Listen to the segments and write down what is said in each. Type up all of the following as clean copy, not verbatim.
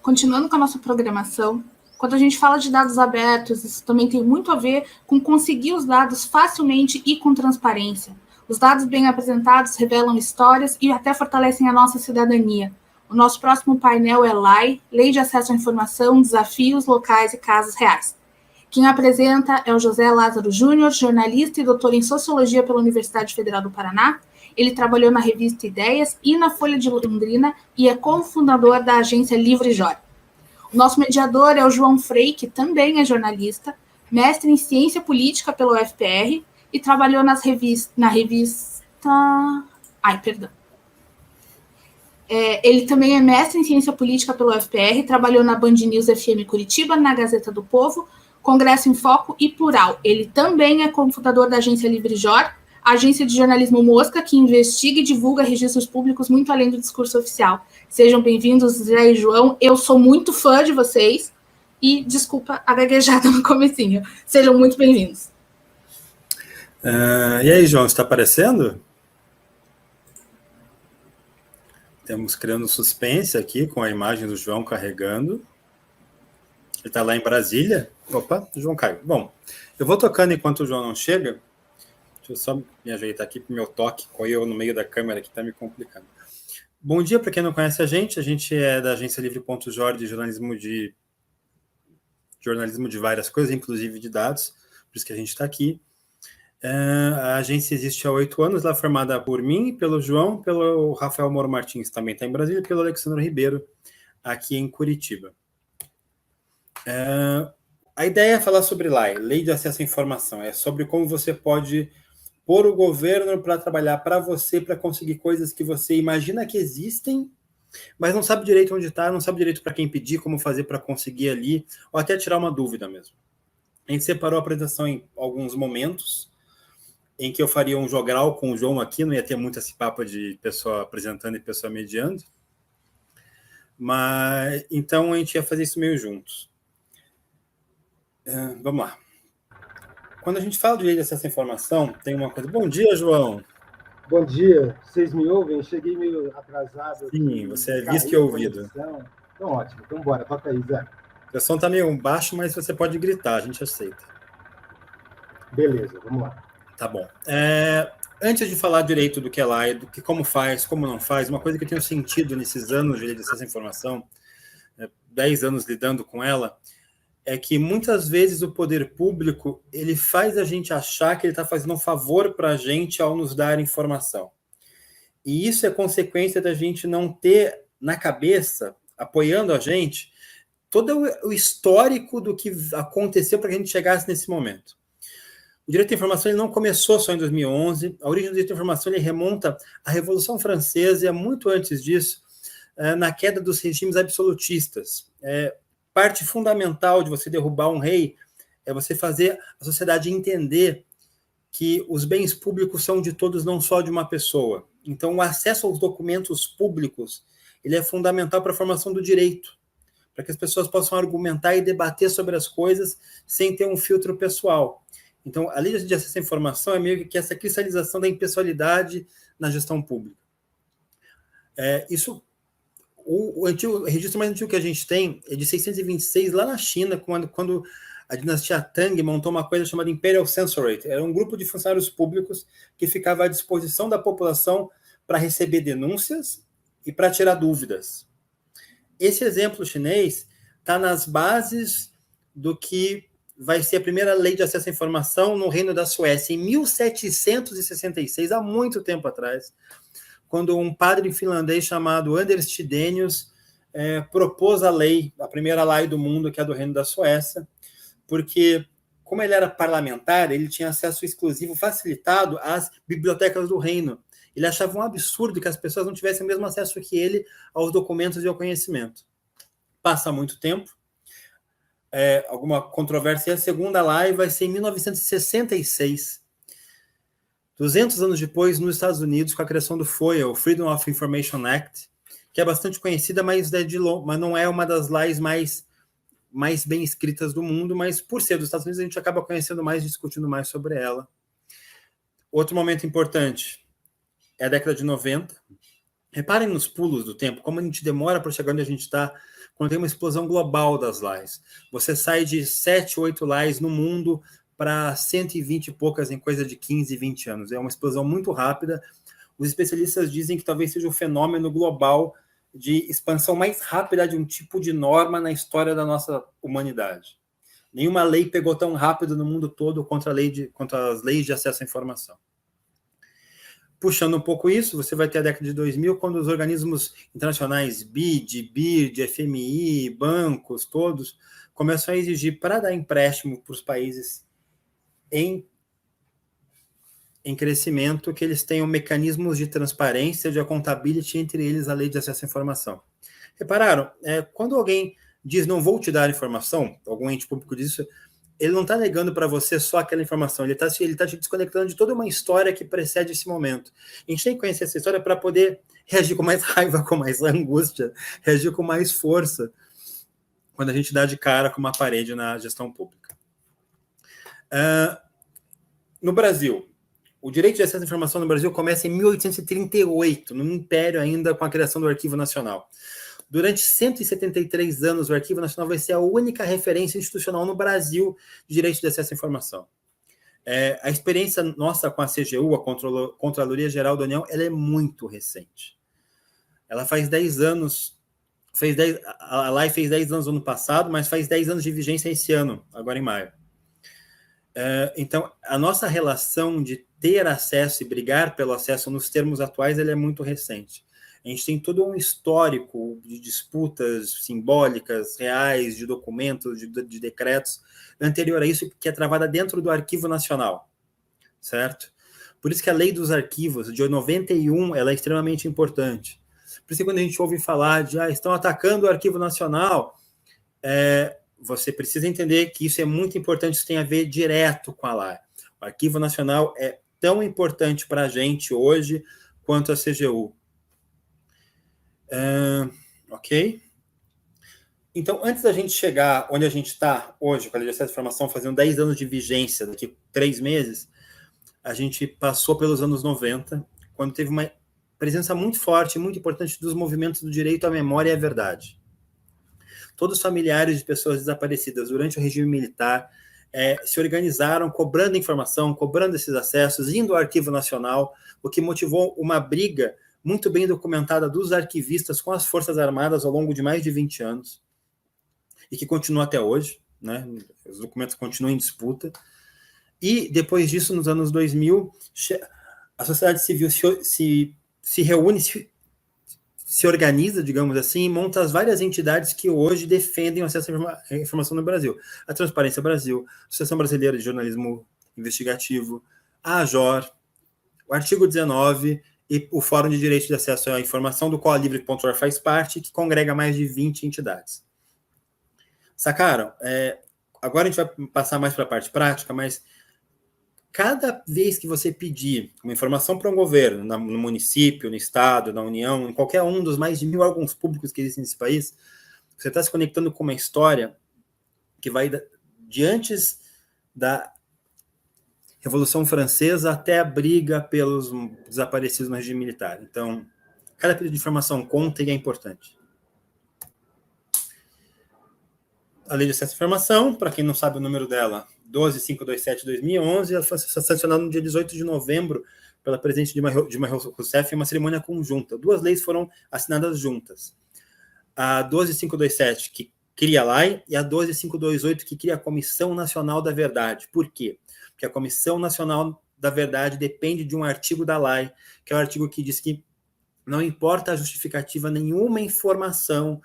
Continuando com a nossa programação, quando a gente fala de dados abertos, isso também tem muito a ver com conseguir os dados facilmente e com transparência. Os dados bem apresentados revelam histórias e até fortalecem a nossa cidadania. O nosso próximo painel é LAI, Lei de Acesso à Informação, Desafios Locais e Casos Reais. Quem apresenta é o José Lázaro Júnior, jornalista e doutor em Sociologia pela Universidade Federal do Paraná. Ele trabalhou na revista Ideias e na Folha de Londrina e é cofundador da agência Livre Jor. O nosso mediador é o João Frei, que também é jornalista, mestre em Ciência Política pelo UFPR e trabalhou na revista... Ai, perdão. Ele também é mestre em Ciência Política pelo UFPR, trabalhou na Band News FM Curitiba, na Gazeta do Povo, Congresso em Foco e Plural. Ele também é cofundador da agência Livre Jor, agência de jornalismo Mosca, que investiga e divulga registros públicos muito além do discurso oficial. Sejam bem-vindos, Zé e João. Eu sou muito fã de vocês e, desculpa a gaguejada no comecinho. Sejam muito bem-vindos. E aí, João, está aparecendo? Estamos criando suspense aqui com a imagem do João carregando. Ele está lá em Brasília. Opa, o João caiu. Bom, eu vou tocando enquanto o João não chega. Deixa eu só me ajeitar aqui para o meu toque, com eu no meio da câmera que está me complicando. Bom dia para quem não conhece a gente é da agência Livre.jor de jornalismo de várias coisas, inclusive de dados, por isso que a gente está aqui. A agência existe há 8 anos, ela é formada por mim, pelo João, pelo Rafael Moro Martins, também está em Brasília, e pelo Alexandre Ribeiro, aqui em Curitiba. A ideia é falar sobre Lei de Acesso à Informação, é sobre como você pode pôr o governo para trabalhar para você, para conseguir coisas que você imagina que existem, mas não sabe direito onde está, não sabe direito para quem pedir, como fazer para conseguir ali, ou até tirar uma dúvida mesmo. A gente separou a apresentação em alguns momentos, em que eu faria um jogral com o João aqui, não ia ter muito esse papo de pessoa apresentando e pessoa mediando, mas então a gente ia fazer isso meio juntos. Vamos lá. Quando a gente fala de lei de acesso à informação, tem uma coisa... Bom dia, João. Bom dia. Vocês me ouvem? Cheguei meio atrasado. Sim, você é visto e ouvido. Então, ótimo. Então, bora. Toca aí, Zé. O som está meio baixo, mas você pode gritar, a gente aceita. Beleza, vamos lá. Tá bom. Antes de falar direito do que é lá, do que como faz, como não faz, uma coisa que eu tenho sentido nesses anos de lei de acesso à informação, 10 anos lidando com ela, é que muitas vezes o poder público ele faz a gente achar que ele está fazendo um favor para a gente ao nos dar informação. E isso é consequência da gente não ter na cabeça, apoiando a gente, todo o histórico do que aconteceu para que a gente chegasse nesse momento. O direito à informação ele não começou só em 2011, a origem do direito à informação ele remonta à Revolução Francesa e é muito antes disso, na queda dos regimes absolutistas. Parte fundamental de você derrubar um rei é você fazer a sociedade entender que os bens públicos são de todos, não só de uma pessoa. Então, o acesso aos documentos públicos ele é fundamental para a formação do direito, para que as pessoas possam argumentar e debater sobre as coisas sem ter um filtro pessoal. Então, a lei de acesso à informação é meio que essa cristalização da impessoalidade na gestão pública. O registro mais antigo que a gente tem é de 626, lá na China, quando a dinastia Tang montou uma coisa chamada Imperial Censorate. Era um grupo de funcionários públicos que ficava à disposição da população para receber denúncias e para tirar dúvidas. Esse exemplo chinês está nas bases do que vai ser a primeira lei de acesso à informação no Reino da Suécia, em 1766, há muito tempo atrás, quando um padre finlandês chamado Anders Chydenius propôs a lei, a primeira lei do mundo, que é a do Reino da Suécia, porque, como ele era parlamentar, ele tinha acesso exclusivo facilitado às bibliotecas do reino. Ele achava um absurdo que as pessoas não tivessem o mesmo acesso que ele aos documentos e ao conhecimento. Passa muito tempo, alguma controvérsia, e a segunda lei vai ser em 1966, 200 anos depois, nos Estados Unidos, com a criação do FOIA, o Freedom of Information Act, que é bastante conhecida, mas não é uma das leis mais bem escritas do mundo, mas por ser dos Estados Unidos, a gente acaba conhecendo mais, discutindo mais sobre ela. Outro momento importante é a década de 90, Reparem nos pulos do tempo, como a gente demora para chegar onde a gente está, quando tem uma explosão global das lies. Você sai de 7, 8 lies no mundo para 120 e poucas em coisa de 15, 20 anos. É uma explosão muito rápida. Os especialistas dizem que talvez seja o fenômeno global de expansão mais rápida de um tipo de norma na história da nossa humanidade. Nenhuma lei pegou tão rápido no mundo todo contra as leis de acesso à informação. Puxando um pouco isso, você vai ter a década de 2000, quando os organismos internacionais, BID, BIRD, FMI, bancos, todos, começam a exigir para dar empréstimo para os países em crescimento que eles tenham mecanismos de transparência, de accountability, entre eles a lei de acesso à informação. Repararam? Quando alguém diz não vou te dar informação, algum ente público diz isso, ele não está negando para você só aquela informação, ele está te desconectando de toda uma história que precede esse momento. A gente tem que conhecer essa história para poder reagir com mais raiva, com mais angústia, reagir com mais força, quando a gente dá de cara com uma parede na gestão pública. No Brasil, o direito de acesso à informação no Brasil começa em 1838, no Império ainda, com a criação do Arquivo Nacional. Durante 173 anos, o Arquivo Nacional vai ser a única referência institucional no Brasil de direito de acesso à informação. A experiência nossa com a CGU, a Controladoria Geral da União, ela é muito recente. Ela faz 10 anos, a LAI fez 10 anos no ano passado, mas faz 10 anos de vigência esse ano, agora em maio. Então, a nossa relação de ter acesso e brigar pelo acesso nos termos atuais, ela é muito recente. A gente tem todo um histórico de disputas simbólicas, reais, de documentos, de decretos, anterior a isso, que é travada dentro do Arquivo Nacional, certo? Por isso que a Lei dos Arquivos, de 91, ela é extremamente importante. Por isso que quando a gente ouve falar de estão atacando o Arquivo Nacional, você precisa entender que isso é muito importante, isso tem a ver direto com a lei. O Arquivo Nacional é tão importante para a gente hoje quanto a CGU. Ok? Então, antes da gente chegar onde a gente está hoje, com a Lei de Acesso à Informação, fazendo 10 anos de vigência, daqui 3 meses, a gente passou pelos anos 90, quando teve uma presença muito forte, muito importante dos movimentos do direito à memória e à verdade. Todos os familiares de pessoas desaparecidas durante o regime militar se organizaram, cobrando informação, cobrando esses acessos, indo ao Arquivo Nacional, o que motivou uma briga muito bem documentada dos arquivistas com as Forças Armadas ao longo de mais de 20 anos, e que continua até hoje, né? Os documentos continuam em disputa. E, depois disso, nos anos 2000, a sociedade civil se reúne, se organiza, digamos assim, e monta as várias entidades que hoje defendem o acesso à informação no Brasil. A Transparência Brasil, a Associação Brasileira de Jornalismo Investigativo, a AJOR, o artigo 19 e o Fórum de Direito de Acesso à Informação, do qual a Livre.org faz parte, que congrega mais de 20 entidades. Sacaram? Agora a gente vai passar mais para a parte prática, mas cada vez que você pedir uma informação para um governo, no município, no estado, na União, em qualquer um dos mais de 1000 órgãos públicos que existem nesse país, você está se conectando com uma história que vai de antes da Revolução Francesa até a briga pelos desaparecidos no regime militar. Então, cada pedido de informação conta e é importante. A Lei de Acesso à Informação, para quem não sabe o número dela, 12527/2011, ela foi sancionada no dia 18 de novembro pela presidente Dilma Rousseff em uma cerimônia conjunta. 2 leis foram assinadas juntas. A 12527, que cria a lei, e a 12528, que cria a Comissão Nacional da Verdade. Por quê? Porque a Comissão Nacional da Verdade depende de um artigo da lei, que é o artigo que diz que não importa a justificativa, nenhuma informação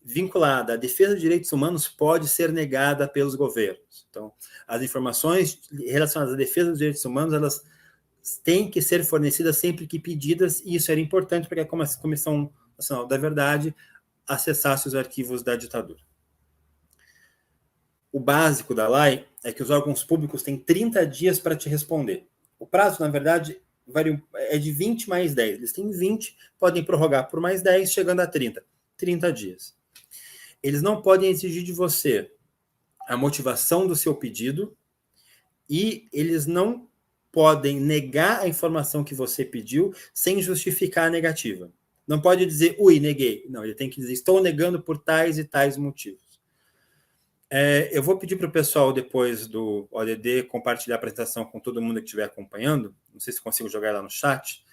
vinculada à defesa de direitos humanos pode ser negada pelos governos. Então, as informações relacionadas à defesa dos direitos humanos, elas têm que ser fornecidas sempre que pedidas, e isso era importante para que a Comissão Nacional da Verdade acessasse os arquivos da ditadura. O básico da lei é que os órgãos públicos têm 30 dias para te responder. O prazo, na verdade, é de 20 mais 10. Eles têm 20, podem prorrogar por mais 10, chegando a 30. 30 dias. Eles não podem exigir de você a motivação do seu pedido e eles não podem negar a informação que você pediu sem justificar a negativa. Não pode dizer, neguei. Não, ele tem que dizer, estou negando por tais e tais motivos. Eu vou pedir para o pessoal, depois do ODD, compartilhar a apresentação com todo mundo que estiver acompanhando. Não sei se consigo jogar lá no chat,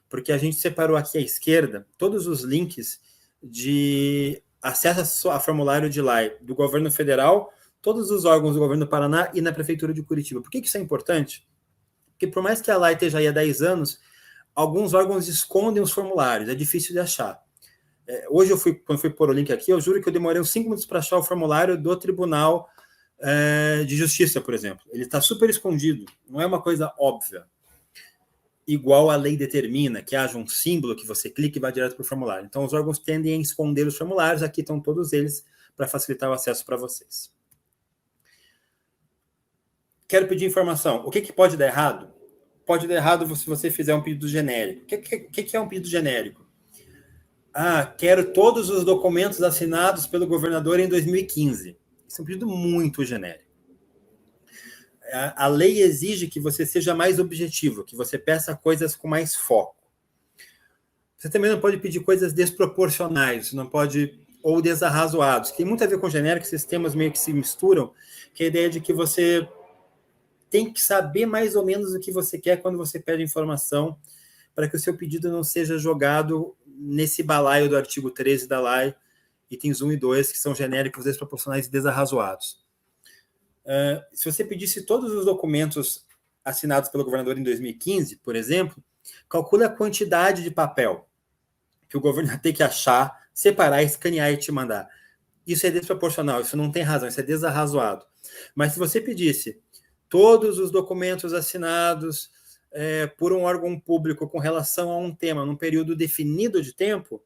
porque a gente separou aqui à esquerda todos os links de acesso a formulário de LAI do governo federal, todos os órgãos do governo do Paraná e na prefeitura de Curitiba. Por que isso é importante? Porque por mais que a LAI esteja aí há 10 anos, alguns órgãos escondem os formulários, é difícil de achar. Hoje, quando fui pôr o link aqui, eu juro que eu demorei uns 5 minutos para achar o formulário do Tribunal de Justiça, por exemplo. Ele está super escondido, não é uma coisa óbvia. Igual a lei determina, que haja um símbolo que você clique e vá direto para o formulário. Então, os órgãos tendem a esconder os formulários, aqui estão todos eles, para facilitar o acesso para vocês. Quero pedir informação. O que pode dar errado? Pode dar errado se você fizer um pedido genérico. O que é um pedido genérico? Quero todos os documentos assinados pelo governador em 2015. Isso é um pedido muito genérico. A lei exige que você seja mais objetivo, que você peça coisas com mais foco. Você também não pode pedir coisas desproporcionais, não pode, ou desarrazoados, que tem muito a ver com genérico, esses temas meio que se misturam, que é a ideia de que você tem que saber mais ou menos o que você quer quando você pede informação, para que o seu pedido não seja jogado nesse balaio do artigo 13 da LAI, itens 1 e 2, que são genéricos, desproporcionais e desarrazoados. Se você pedisse todos os documentos assinados pelo governador em 2015, por exemplo, calcule a quantidade de papel que o governo vai ter que achar, separar, escanear e te mandar. Isso é desproporcional, isso não tem razão, isso é desarrazoado. Mas se você pedisse todos os documentos assinados por um órgão público com relação a um tema num período definido de tempo,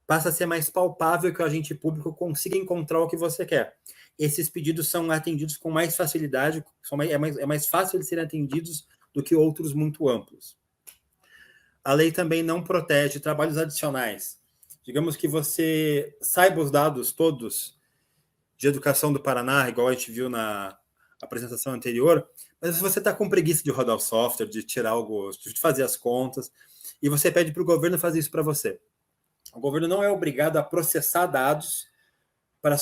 passa a ser mais palpável que o agente público consiga encontrar o que você quer. Esses pedidos são atendidos com mais facilidade, é mais fácil de serem atendidos do que outros muito amplos. A lei também não protege trabalhos adicionais. Digamos que você saiba os dados todos de educação do Paraná, igual a gente viu na apresentação anterior, mas se você está com preguiça de rodar o software, de tirar algo, de fazer as contas, e você pede para o governo fazer isso para você. O governo não é obrigado a processar dados para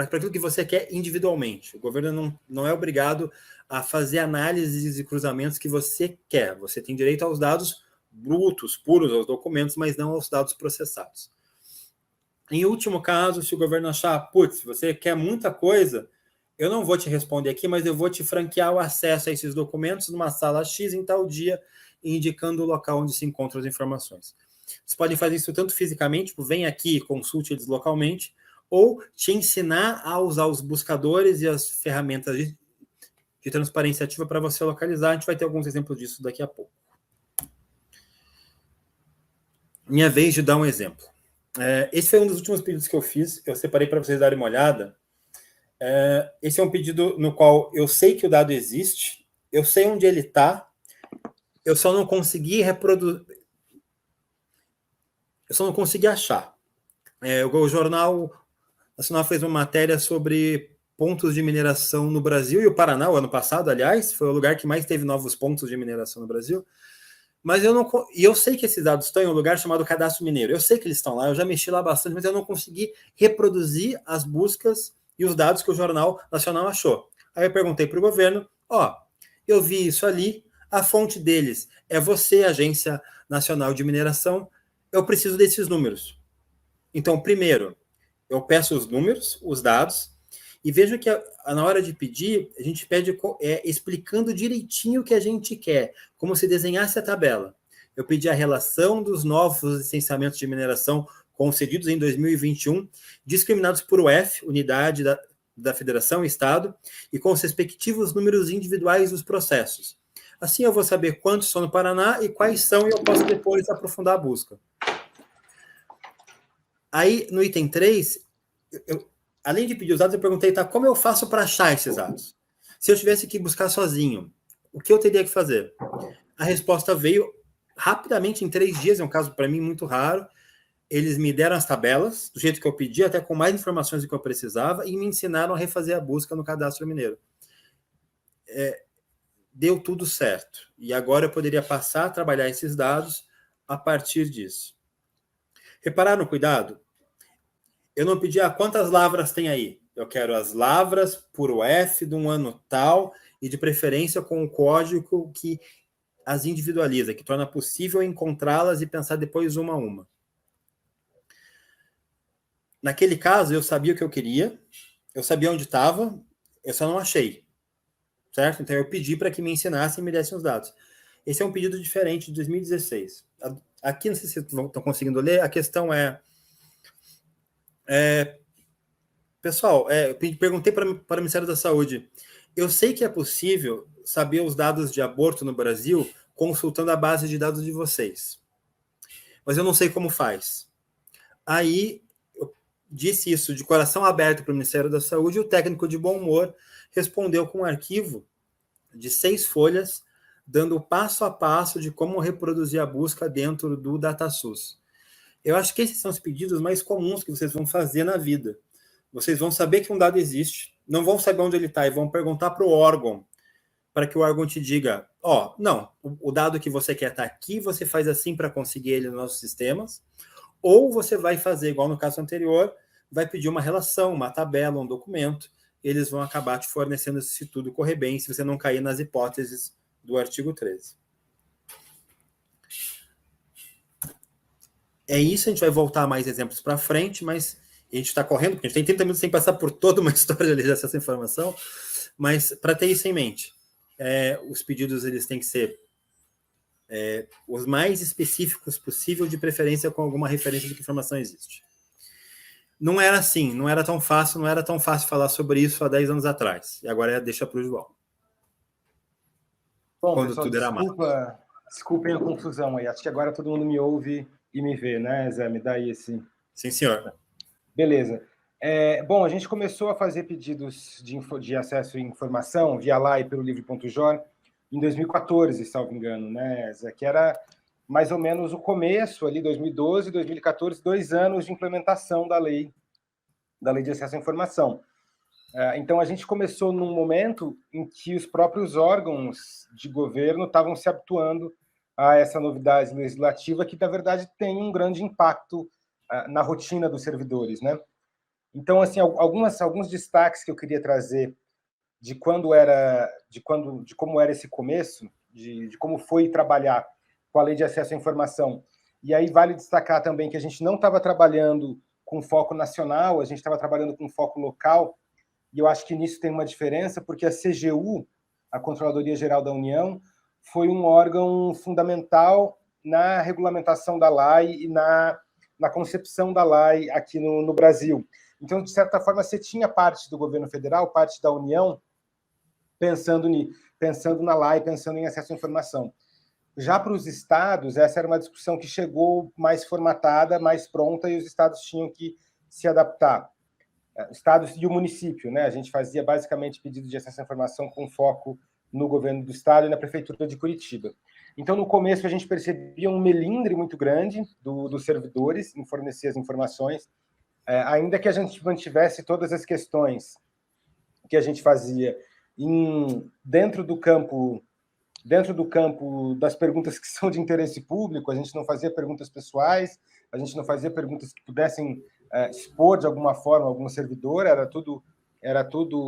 aquilo que você quer individualmente. O governo não é obrigado a fazer análises e cruzamentos que você quer. Você tem direito aos dados brutos, puros, aos documentos, mas não aos dados processados. Em último caso, se o governo achar, você quer muita coisa, eu não vou te responder aqui, mas eu vou te franquear o acesso a esses documentos numa sala X em tal dia, indicando o local onde se encontram as informações. Vocês podem fazer isso tanto fisicamente, vem aqui e consulte eles localmente, ou te ensinar a usar os buscadores e as ferramentas de transparência ativa para você localizar. A gente vai ter alguns exemplos disso daqui a pouco. Minha vez de dar um exemplo. Esse foi um dos últimos pedidos que eu fiz, eu separei para vocês darem uma olhada. Esse é um pedido no qual eu sei que o dado existe, eu sei onde ele está, eu só não consegui reproduzir, eu só não consegui achar. O Jornal Nacional fez uma matéria sobre pontos de mineração no Brasil, e o Paraná, o ano passado, aliás, foi o lugar que mais teve novos pontos de mineração no Brasil. Mas eu sei que esses dados estão em um lugar chamado Cadastro Mineiro. Eu sei que eles estão lá, eu já mexi lá bastante, mas eu não consegui reproduzir as buscas e os dados que o Jornal Nacional achou. Aí eu perguntei para o governo, eu vi isso ali, a fonte deles é você, Agência Nacional de Mineração, eu preciso desses números. Então, primeiro, eu peço os números, os dados, e veja que na hora de pedir, a gente pede explicando direitinho o que a gente quer, como se desenhasse a tabela. Eu pedi a relação dos novos licenciamentos de mineração concedidos em 2021, discriminados por UF, unidade da Federação, Estado, e com os respectivos números individuais dos processos. Assim eu vou saber quantos são no Paraná e quais são, e eu posso depois aprofundar a busca. Aí, no item 3, além de pedir os dados, eu perguntei, como eu faço para achar esses dados? Se eu tivesse que buscar sozinho, o que eu teria que fazer? A resposta veio rapidamente, em 3 dias, é um caso para mim muito raro. Eles me deram as tabelas, do jeito que eu pedi, até com mais informações do que eu precisava, e me ensinaram a refazer a busca no Cadastro Mineiro. Deu tudo certo. E agora eu poderia passar a trabalhar esses dados a partir disso. Repararam no cuidado? Eu não pedi quantas lavras tem aí. Eu quero as lavras por UF de um ano tal e de preferência com o código que as individualiza, que torna possível encontrá-las e pensar depois uma a uma. Naquele caso, eu sabia o que eu queria, eu sabia onde estava, eu só não achei. Certo? Então, eu pedi para que me ensinassem e me dessem os dados. Esse é um pedido diferente de 2016. Aqui, não sei se vocês estão conseguindo ler, a questão pessoal, eu perguntei para o Ministério da Saúde. Eu sei que é possível saber os dados de aborto no Brasil consultando a base de dados de vocês. Mas eu não sei como faz. Aí, eu disse isso de coração aberto para o Ministério da Saúde e o técnico de bom humor respondeu com um arquivo de 6 folhas, dando o passo a passo de como reproduzir a busca dentro do DataSUS. Eu acho que esses são os pedidos mais comuns que vocês vão fazer na vida. Vocês vão saber que um dado existe, não vão saber onde ele está e vão perguntar para o órgão, para que o órgão te diga, não, o dado que você quer está aqui, você faz assim para conseguir ele nos nossos sistemas, ou você vai fazer, igual no caso anterior, vai pedir uma relação, uma tabela, um documento, eles vão acabar te fornecendo se tudo correr bem, se você não cair nas hipóteses do artigo 13. É isso, a gente vai voltar a mais exemplos para frente, mas a gente está correndo, porque a gente tem 30 minutos sem passar por toda uma história de acesso à informação, mas para ter isso em mente, os pedidos eles têm que ser os mais específicos possível, de preferência com alguma referência de que informação existe. Não era assim, não era tão fácil falar sobre isso há 10 anos atrás. E agora deixa para o João. Bom, quando pessoal, tudo era mais. Desculpem a confusão aí. Acho que agora todo mundo me ouve e me vê, né, Zé? Me dá aí esse... Sim, senhor. Beleza. Bom, a gente começou a fazer pedidos de acesso à informação via lá e pelo livre.jor em 2014, salvo engano, né, Zé? Que era mais ou menos o começo ali, 2012, 2014, 2 anos de implementação da lei de acesso à informação. Então, a gente começou num momento em que os próprios órgãos de governo estavam se habituando a essa novidade legislativa que, na verdade, tem um grande impacto na rotina dos servidores, né? Então, assim, alguns destaques que eu queria trazer de como era esse começo, de como foi trabalhar com a Lei de Acesso à Informação. E aí vale destacar também que a gente não estava trabalhando com foco nacional, a gente estava trabalhando com foco local, e eu acho que nisso tem uma diferença, porque a CGU, a Controladoria Geral da União, foi um órgão fundamental na regulamentação da LAI e na concepção da LAI aqui no Brasil. Então, de certa forma, você tinha parte do governo federal, parte da União, pensando na LAI, pensando em acesso à informação. Já para os estados, essa era uma discussão que chegou mais formatada, mais pronta, e os estados tinham que se adaptar. Estados e o município, né? A gente fazia basicamente pedido de acesso à informação com foco no governo do estado e na prefeitura de Curitiba. Então, no começo, a gente percebia um melindre muito grande dos servidores em fornecer as informações, ainda que a gente mantivesse todas as questões que a gente fazia dentro do campo das perguntas que são de interesse público. A gente não fazia perguntas pessoais, a gente não fazia perguntas que pudessem expor de alguma forma algum servidor, era tudo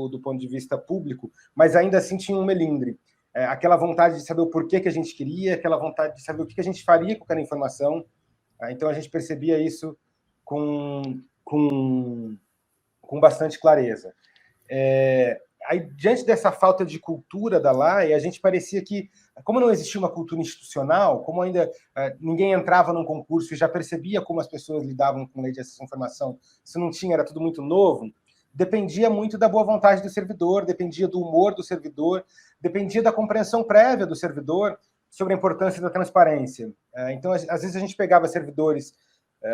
do ponto de vista público, mas ainda assim tinha um melindre. Aquela vontade de saber o porquê que a gente queria, aquela vontade de saber o que a gente faria com aquela informação. Então, a gente percebia isso com bastante clareza. Aí, diante dessa falta de cultura da LAI, a gente parecia que, como não existia uma cultura institucional, como ainda ninguém entrava num concurso e já percebia como as pessoas lidavam com lei de acesso à informação, se não tinha, era tudo muito novo, dependia muito da boa vontade do servidor, dependia do humor do servidor, dependia da compreensão prévia do servidor sobre a importância da transparência. Então, às vezes a gente pegava servidores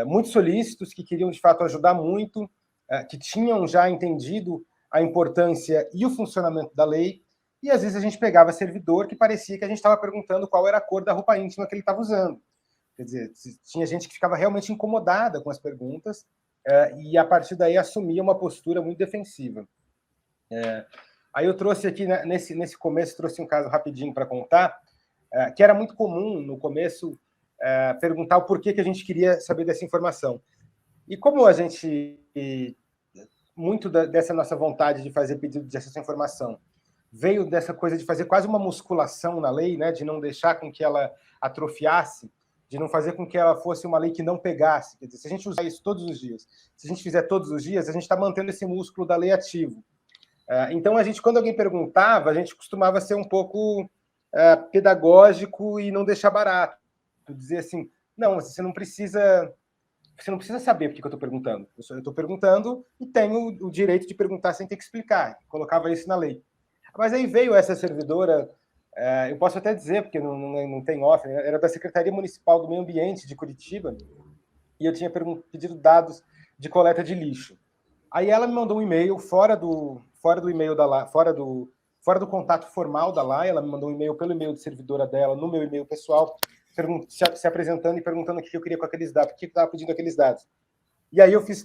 muito solícitos, que queriam, de fato, ajudar muito, que tinham já entendido a importância e o funcionamento da lei, e às vezes a gente pegava servidor que parecia que a gente estava perguntando qual era a cor da roupa íntima que ele estava usando. Quer dizer, tinha gente que ficava realmente incomodada com as perguntas, e a partir daí assumia uma postura muito defensiva. Aí eu trouxe aqui, né, nesse começo, trouxe um caso rapidinho para contar, que era muito comum no começo perguntar o porquê que a gente queria saber dessa informação. E como a gente, muito dessa nossa vontade de fazer pedido de acesso à informação, veio dessa coisa de fazer quase uma musculação na lei, né, de não deixar com que ela atrofiasse, de não fazer com que ela fosse uma lei que não pegasse. Quer dizer, se a gente usar isso todos os dias, se a gente fizer todos os dias, a gente está mantendo esse músculo da lei ativo. Então, a gente, quando alguém perguntava, a gente costumava ser um pouco pedagógico e não deixar barato. Dizer assim, não, você não precisa saber por que eu estou perguntando. Eu estou perguntando e tenho o direito de perguntar sem ter que explicar. Colocava isso na lei. Mas aí veio essa servidora, eu posso até dizer, porque não tem off, né? Era da Secretaria Municipal do Meio Ambiente de Curitiba, e eu tinha pedido dados de coleta de lixo. Aí ela me mandou um e-mail fora do e-mail da LAI, fora do contato formal da LAI, ela me mandou um e-mail pelo e-mail de servidora dela, no meu e-mail pessoal, se apresentando e perguntando o que eu queria com aqueles dados, por que eu estava pedindo aqueles dados. E aí eu fiz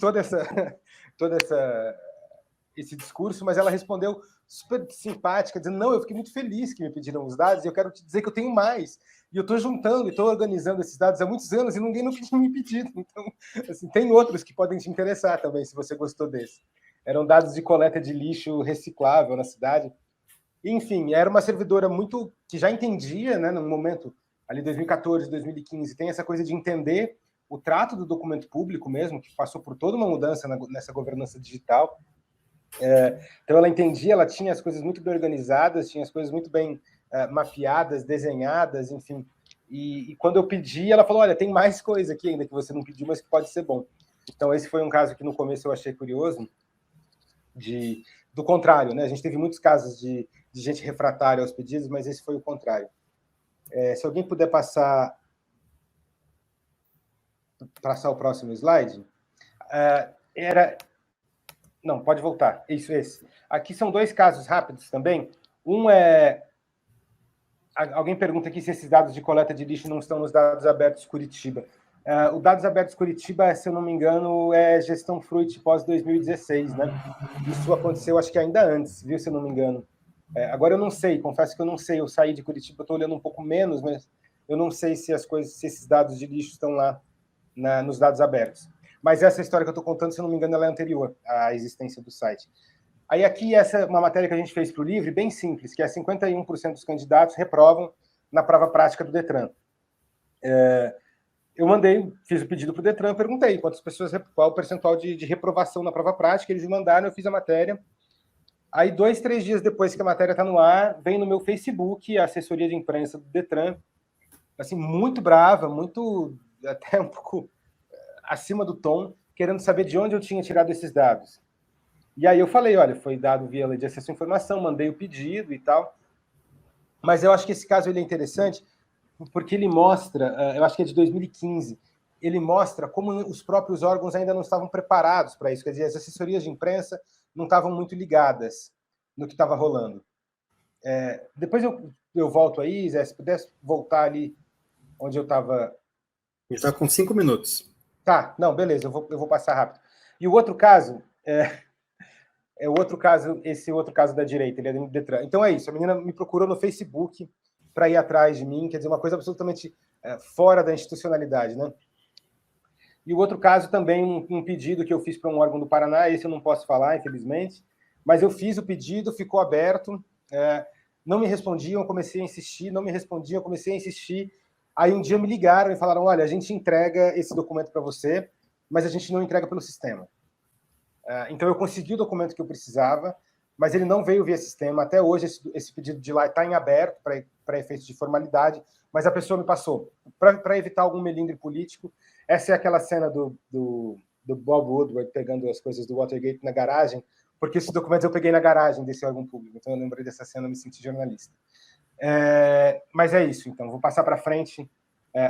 esse discurso, mas ela respondeu super simpática, dizendo, não, eu fiquei muito feliz que me pediram os dados, e eu quero te dizer que eu tenho mais, e eu estou juntando e estou organizando esses dados há muitos anos, e ninguém nunca tinha me pedido, então, assim, tem outros que podem te interessar também, se você gostou desse. Eram dados de coleta de lixo reciclável na cidade. Enfim, era uma servidora muito que já entendia, né, no momento, ali 2014, 2015, tem essa coisa de entender o trato do documento público mesmo, que passou por toda uma mudança nessa governança digital. Então ela entendia, ela tinha as coisas muito bem organizadas, tinha as coisas muito bem mapeadas, desenhadas, enfim. E quando eu pedi, ela falou, olha, tem mais coisa aqui ainda que você não pediu, mas que pode ser bom. Então esse foi um caso que no começo eu achei curioso, do contrário, né? A gente teve muitos casos de gente refratária aos pedidos, mas esse foi o contrário. Se alguém puder passar o próximo slide, Não, pode voltar. Isso, esse. Aqui são dois casos rápidos também. Um é... Alguém pergunta aqui se esses dados de coleta de lixo não estão nos dados abertos Curitiba. O dados abertos Curitiba, se eu não me engano, é gestão Fruit pós-2016, né? Isso aconteceu, acho que ainda antes, viu, se eu não me engano. Agora eu não sei, confesso que eu não sei. Eu saí de Curitiba, estou olhando um pouco menos, mas eu não sei se esses dados de lixo estão lá nos dados abertos. Mas essa história que eu estou contando, se eu não me engano, ela é anterior à existência do site. Aí aqui, essa é uma matéria que a gente fez para o Livre, bem simples, que é 51% dos candidatos reprovam na prova prática do Detran. Eu fiz o pedido para o Detran, perguntei qual o percentual de reprovação na prova prática, eles me mandaram, eu fiz a matéria. Aí, 2, 3 dias depois que a matéria está no ar, vem no meu Facebook a assessoria de imprensa do Detran, assim, muito brava, muito, até um pouco acima do tom, querendo saber de onde eu tinha tirado esses dados. E aí eu falei, olha, foi dado via lei de acesso à informação, mandei o pedido e tal. Mas eu acho que esse caso ele é interessante porque ele mostra, eu acho que é de 2015, ele mostra como os próprios órgãos ainda não estavam preparados para isso. Quer dizer, as assessorias de imprensa não estavam muito ligadas no que estava rolando. Depois eu volto aí, Zé, se pudesse voltar ali onde eu estava... A gente está com 5 minutos. Tá, não, beleza, eu vou passar rápido. E o outro caso, esse outro caso da direita, ele é do Detran. Então é isso, a menina me procurou no Facebook para ir atrás de mim, quer dizer, uma coisa absolutamente fora da institucionalidade, né? E o outro caso também, um pedido que eu fiz para um órgão do Paraná, esse eu não posso falar, infelizmente, mas eu fiz o pedido, ficou aberto, não me respondiam, eu comecei a insistir, não me respondiam, eu comecei a insistir. Aí um dia me ligaram e falaram, olha, a gente entrega esse documento para você, mas a gente não entrega pelo sistema. Então eu consegui o documento que eu precisava, mas ele não veio via sistema. Até hoje esse pedido de lá está em aberto para efeitos de formalidade, mas a pessoa me passou. Para evitar algum melindre político, essa é aquela cena do Bob Woodward pegando as coisas do Watergate na garagem, porque esses documentos eu peguei na garagem desse órgão público, então eu lembrei dessa cena, me senti jornalista. Mas é isso, então, vou passar para frente.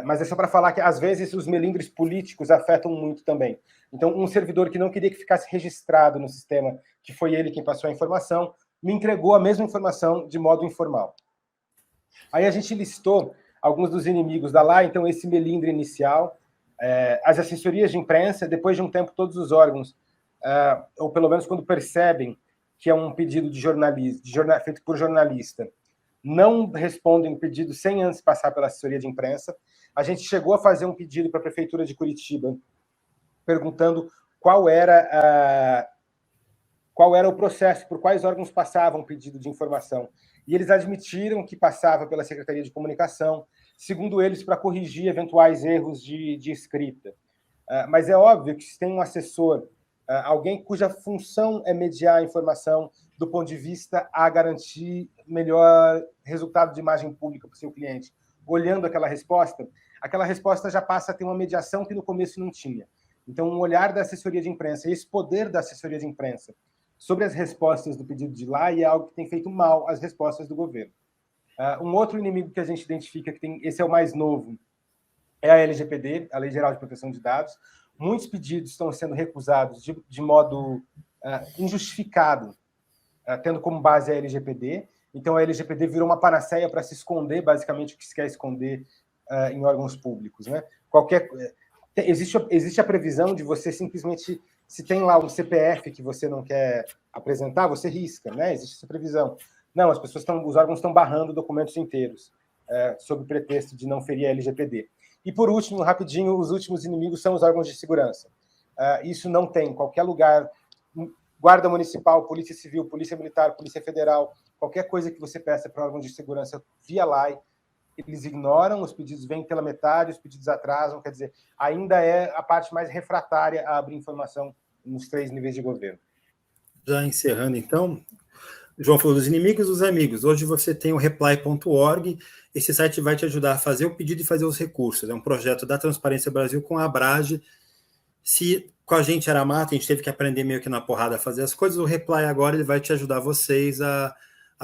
Mas é só para falar que, às vezes, os melindres políticos afetam muito também. Então, um servidor que não queria que ficasse registrado no sistema, que foi ele quem passou a informação, me entregou a mesma informação de modo informal. Aí a gente listou alguns dos inimigos da LAI, então esse melindre inicial, as assessorias de imprensa, depois de um tempo todos os órgãos, ou pelo menos quando percebem que é um pedido de jornalista, feito por jornalista, não respondem pedido sem antes passar pela assessoria de imprensa. A gente chegou a fazer um pedido para a Prefeitura de Curitiba, perguntando qual era o processo, por quais órgãos passavam o pedido de informação. E eles admitiram que passava pela Secretaria de Comunicação, segundo eles, para corrigir eventuais erros de escrita. Mas é óbvio que se tem um assessor, alguém cuja função é mediar a informação do ponto de vista a garantir melhor resultado de imagem pública para o seu cliente, olhando aquela resposta já passa a ter uma mediação que no começo não tinha. Então, um olhar da assessoria de imprensa, esse poder da assessoria de imprensa sobre as respostas do pedido de lei é algo que tem feito mal às respostas do governo. Um outro inimigo que a gente identifica, esse é o mais novo, é a LGPD, a Lei Geral de Proteção de Dados. Muitos pedidos estão sendo recusados de modo injustificado, tendo como base a LGPD. Então, a LGPD virou uma panaceia para se esconder, basicamente, o que se quer esconder em órgãos públicos, né? Existe a previsão de você simplesmente, se tem lá um CPF que você não quer apresentar, você risca, né? Existe essa previsão. Não, os órgãos estão barrando documentos inteiros, sob o pretexto de não ferir a LGPD. E, por último, rapidinho, os últimos inimigos são os órgãos de segurança. Isso não tem em qualquer lugar. Guarda Municipal, Polícia Civil, Polícia Militar, Polícia Federal, qualquer coisa que você peça para órgãos de segurança via lei, eles ignoram, os pedidos vêm pela metade, os pedidos atrasam, quer dizer, ainda é a parte mais refratária a abrir informação nos 3 níveis de governo. Já encerrando, então, João falou dos inimigos e dos amigos. Hoje você tem o reply.org, esse site vai te ajudar a fazer o pedido e fazer os recursos. É um projeto da Transparência Brasil com a Abrage. Se com a gente era mata, a gente teve que aprender meio que na porrada a fazer as coisas, o Reply agora ele vai te ajudar vocês a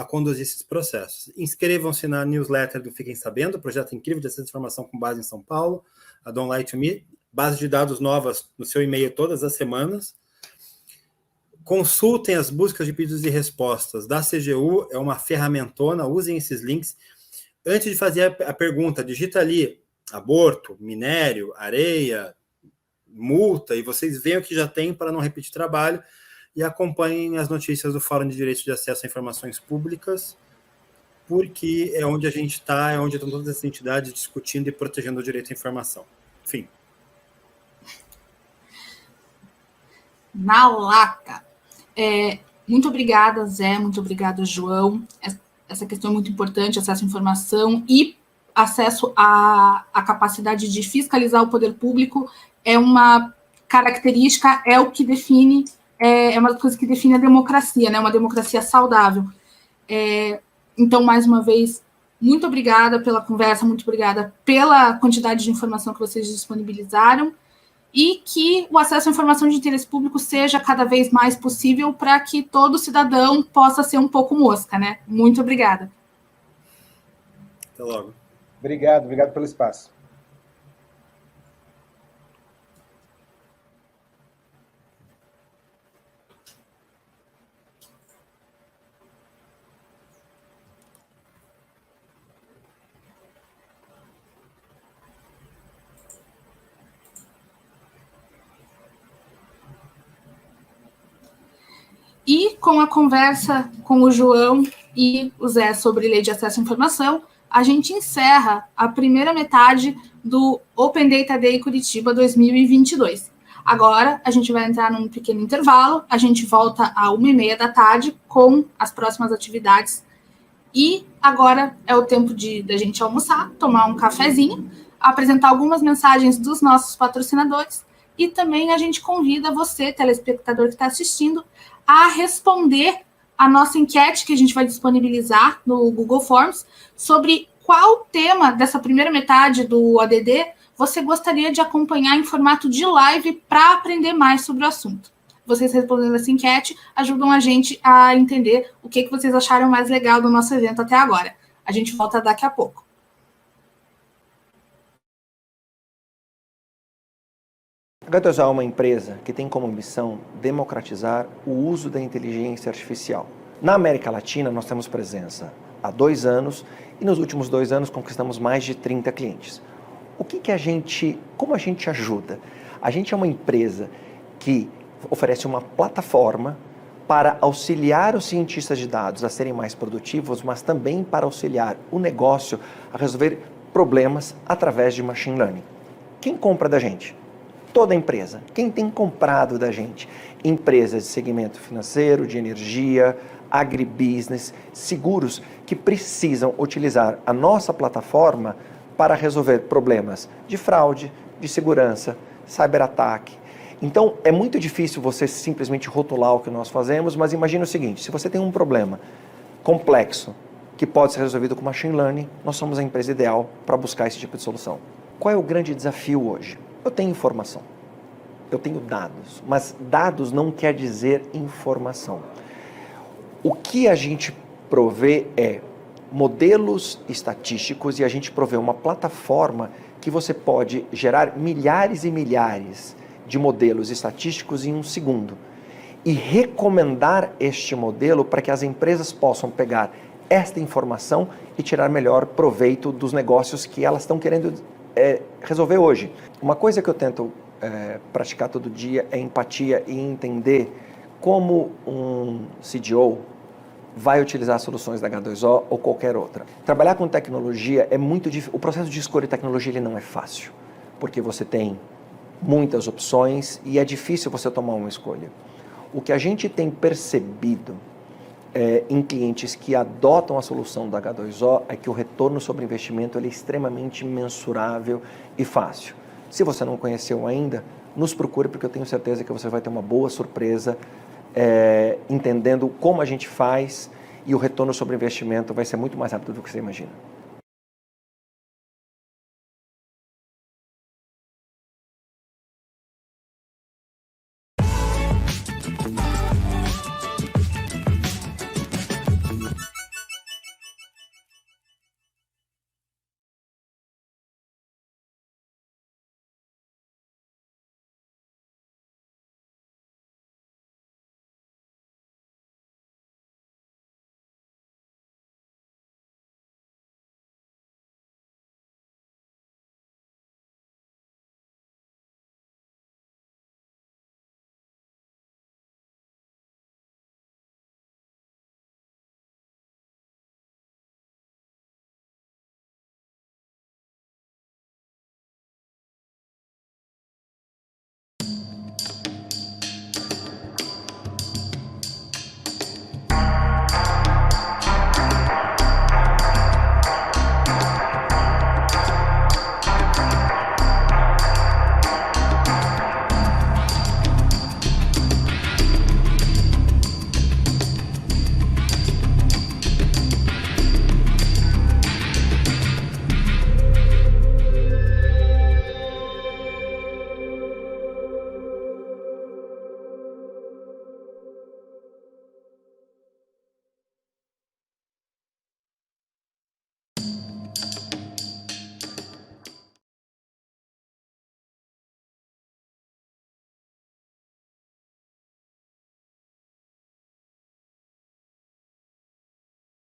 conduzir esses processos. Inscrevam-se na newsletter do Fiquem Sabendo, projeto incrível de acesso à informação com base em São Paulo, a Don't Lie to Me, base de dados novas no seu e-mail todas as semanas. Consultem as buscas de pedidos e respostas da CGU, é uma ferramentona, usem esses links. Antes de fazer a pergunta, digita ali aborto, minério, areia, multa, e vocês veem o que já tem para não repetir trabalho, e acompanhem as notícias do Fórum de Direitos de Acesso a Informações Públicas, porque é onde a gente está, é onde estão todas as entidades discutindo e protegendo o direito à informação. Enfim. Na lata. Muito obrigada, Zé, muito obrigada, João. Essa questão é muito importante, acesso à informação e acesso à capacidade de fiscalizar o poder público é uma característica, é o que define, é uma das coisas que define a democracia, né? Uma democracia saudável. Então, mais uma vez, muito obrigada pela conversa, muito obrigada pela quantidade de informação que vocês disponibilizaram e que o acesso à informação de interesse público seja cada vez mais possível para que todo cidadão possa ser um pouco mosca, né? Muito obrigada. Até logo. Obrigado pelo espaço. E com a conversa com o João e o Zé sobre lei de acesso à informação, a gente encerra a primeira metade do Open Data Day Curitiba 2022. Agora, a gente vai entrar num pequeno intervalo, a gente volta às 1h30 da tarde com as próximas atividades. E agora é o tempo da gente almoçar, tomar um cafezinho, apresentar algumas mensagens dos nossos patrocinadores e também a gente convida você, telespectador que está assistindo, a responder a nossa enquete que a gente vai disponibilizar no Google Forms sobre qual tema dessa primeira metade do ADD você gostaria de acompanhar em formato de live para aprender mais sobre o assunto. Vocês respondendo essa enquete ajudam a gente a entender o que vocês acharam mais legal do nosso evento até agora. A gente volta daqui a pouco. A Gatos é uma empresa que tem como missão democratizar o uso da inteligência artificial. Na América Latina, nós temos presença há 2 anos e nos últimos 2 anos conquistamos mais de 30 clientes. Como a gente ajuda? A gente é uma empresa que oferece uma plataforma para auxiliar os cientistas de dados a serem mais produtivos, mas também para auxiliar o negócio a resolver problemas através de machine learning. Quem compra da gente? Toda empresa. Quem tem comprado da gente? Empresas de segmento financeiro, de energia, agribusiness, seguros, que precisam utilizar a nossa plataforma para resolver problemas de fraude, de segurança, cyberataque. Então, é muito difícil você simplesmente rotular o que nós fazemos, mas imagine o seguinte, se você tem um problema complexo que pode ser resolvido com machine learning, nós somos a empresa ideal para buscar esse tipo de solução. Qual é o grande desafio hoje? Eu tenho informação, eu tenho dados, mas dados não quer dizer informação. O que a gente provê é modelos estatísticos e a gente provê uma plataforma que você pode gerar milhares e milhares de modelos estatísticos em um segundo e recomendar este modelo para que as empresas possam pegar esta informação e tirar melhor proveito dos negócios que elas estão querendo resolver hoje. Uma coisa que eu tento praticar todo dia é empatia e entender como um CDO vai utilizar soluções da H2O ou qualquer outra. Trabalhar com tecnologia é muito difícil. O processo de escolha de tecnologia ele não é fácil, porque você tem muitas opções e é difícil você tomar uma escolha. O que a gente tem percebido em clientes que adotam a solução da H2O é que o retorno sobre investimento ele é extremamente mensurável e fácil. Se você não conheceu ainda, nos procure porque eu tenho certeza que você vai ter uma boa surpresa entendendo como a gente faz e o retorno sobre investimento vai ser muito mais rápido do que você imagina.